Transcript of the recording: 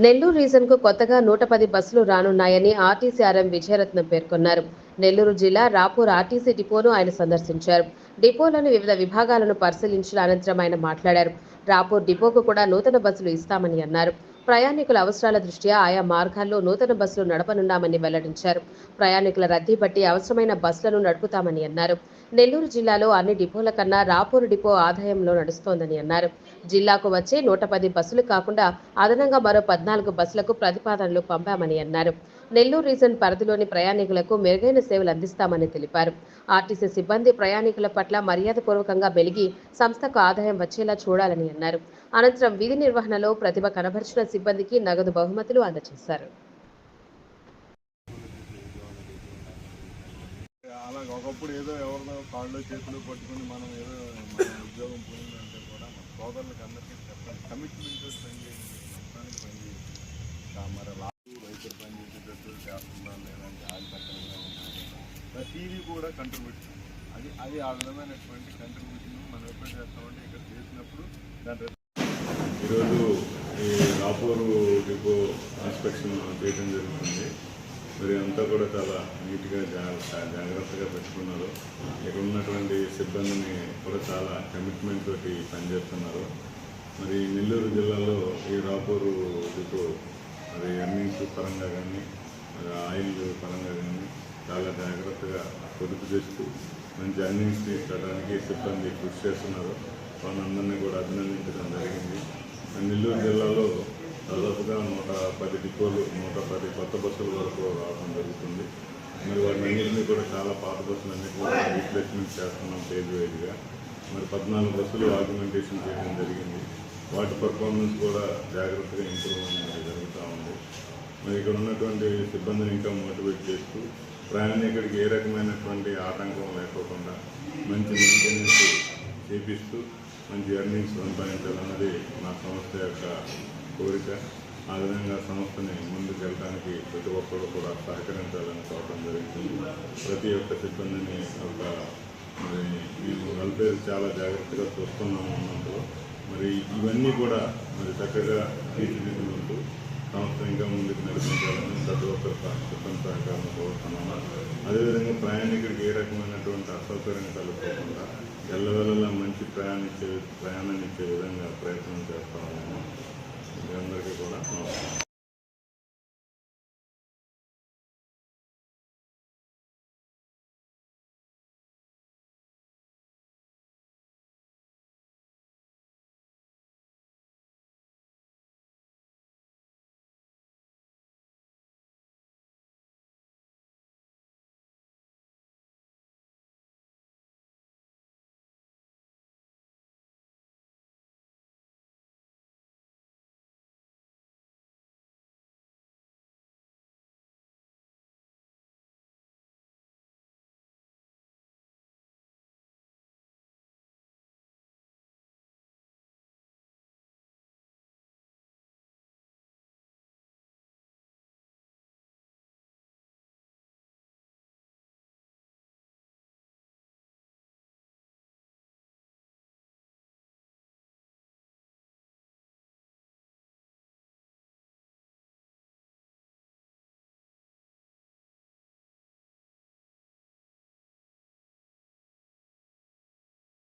నెల్లూరు రీజన్కు కొత్తగా 110 బస్సులు రానున్నాయని RTC RM Vijayaratnam పేర్కొన్నారు. నెల్లూరు జిల్లా రాపూర్ ఆర్టీసీ డిపోను ఆయన సందర్శించారు. డిపోలోని వివిధ విభాగాలను పరిశీలించిన అనంతరం ఆయన మాట్లాడారు. రాపూర్ డిపోకు కూడా నూతన బస్సులు ఇస్తామని అన్నారు. ప్రయాణికుల అవసరాల దృష్ట్యా ఆయా మార్గాల్లో నూతన బస్సులు నడపనున్నామని వెల్లడించారు. ప్రయాణికుల రద్దీ బట్టి అవసరమైన బస్సులను నడుపుతామని అన్నారు. నెల్లూరు జిల్లాలో అన్ని డిపోల కన్నా రాపూర్ డిపో ఆదాయంలో నడుస్తోందని అన్నారు. జిల్లాకు వచ్చే 110 బస్సులు కాకుండా అదనంగా మరో 14 బస్సులకు ప్రతిపాదనలు పంపామని అన్నారు. నెల్లూరు రీజన్ పరిధిలోని ప్రయాణికులకు మెరుగైన సేవలు అందిస్తామని తెలిపారు. ఆర్టీసీ సిబ్బంది ప్రయాణికుల పట్ల మర్యాదపూర్వకంగా మెలిగి సంస్థకు ఆదాయం వచ్చేలా చూడాలని అన్నారు. అనంతరం విధి నిర్వహణలో ప్రతిభ కనబరిచిన సిబ్బందికి నగదు బహుమతులు అందజేశారు. అలాగే ఒకప్పుడు ఏదో ఎవరినో కాళ్ళు చేతులు పట్టుకుని మనం ఏదో మన ఉద్యోగం పోయిందంటే కూడా మన సోదరులకు అందరికీ చెప్పండి, కమిట్మెంట్ పనిచేయండి, మొత్తానికి పనిచేయండి. మరి రైతులు పనిచేసేటట్టు చేస్తున్నారు, లేదంటే ఆధిపత్యంగా ఉన్నారు. ప్రతిదీ కూడా కంట్రిబ్యూషన్, అది ఆ విధమైనటువంటి కంట్రిబ్యూషన్ మనం ఎప్పుడు చేస్తామంటే ఇక్కడ చేసినప్పుడు దాని ఈరోజు ఈ రాపూరు డిపో ఇన్స్పెక్షన్ చేయడం జరుగుతుంది. మరి అంతా కూడా చాలా నీట్గా జాగ్రత్తగా పెట్టుకున్నారు. ఇక్కడ ఉన్నటువంటి సిబ్బందిని కూడా చాలా కమిట్మెంట్ తోటి పనిచేస్తున్నారు. మరి నెల్లూరు జిల్లాలో ఈ రాపూరు డిపో మరి ఎర్నింగ్స్ పరంగా కానీ మరి ఆయిల్ పరంగా కానీ చాలా జాగ్రత్తగా పొదుపు చేస్తూ మంచి ఎర్నింగ్స్ తీసుకోవడానికి సిబ్బంది కృషి చేస్తున్నారు. వాళ్ళందరినీ కూడా అభినందించడం జరిగింది. నెల్లూరు జిల్లాలో దాదాపుగా 110 డిపోలు, 110 కొత్త బస్సుల వరకు రావడం జరుగుతుంది. మరి వాటినన్నింటినీ కూడా చాలా పాత బస్సులన్నింటినీ కూడా రీప్లేస్మెంట్ చేస్తున్నాం పేజ్ వైజ్గా. మరి 14 బస్సులు ఆగ్మెంటేషన్ చేయడం జరిగింది. వాటి పర్ఫార్మెన్స్ కూడా జాగ్రత్తగా ఇంప్రూవ్మెంట్ జరుగుతూ ఉంది. మరి ఇక్కడ ఉన్నటువంటి సిబ్బందిని ఇంకా మోటివేట్ చేస్తూ ప్రయాణికుడికి ఏ రకమైనటువంటి ఆటంకం లేకోకుండా మంచి మెయింటెనెన్స్ చేపిస్తూ మంచి ఎర్నింగ్స్ సంపాదించాలన్నది మా సంస్థ యొక్క కోరిక. ఆ విధంగా సంస్థని ముందుకు వెళ్ళడానికి ప్రతి ఒక్కరు కూడా సహకరించాలని కోరడం జరుగుతుంది. ప్రతి ఒక్క సిబ్బందిని ఒక మరి మేము వెల్ఫేర్ చాలా జాగ్రత్తగా చూస్తున్నాము అన్నప్పుడు మరి ఇవన్నీ కూడా మరి చక్కగా తీర్చిదిద్దుకుంటూ సంస్థ ఇంకా ముందుకు నడిపించాలని ప్రతి ఒక్కరు సిబ్బంది సహకారం కోరుతున్నాము. అదేవిధంగా ప్రయాణికుడికి ఏ రకమైనటువంటి అసౌకర్యం కలుపుకోకుండా ఎల్లవెల్లలా మంచి ప్రయాణాన్ని ఇచ్చే విధంగా ప్రయత్నం చేస్తాము. మీ అందరికీ కూడా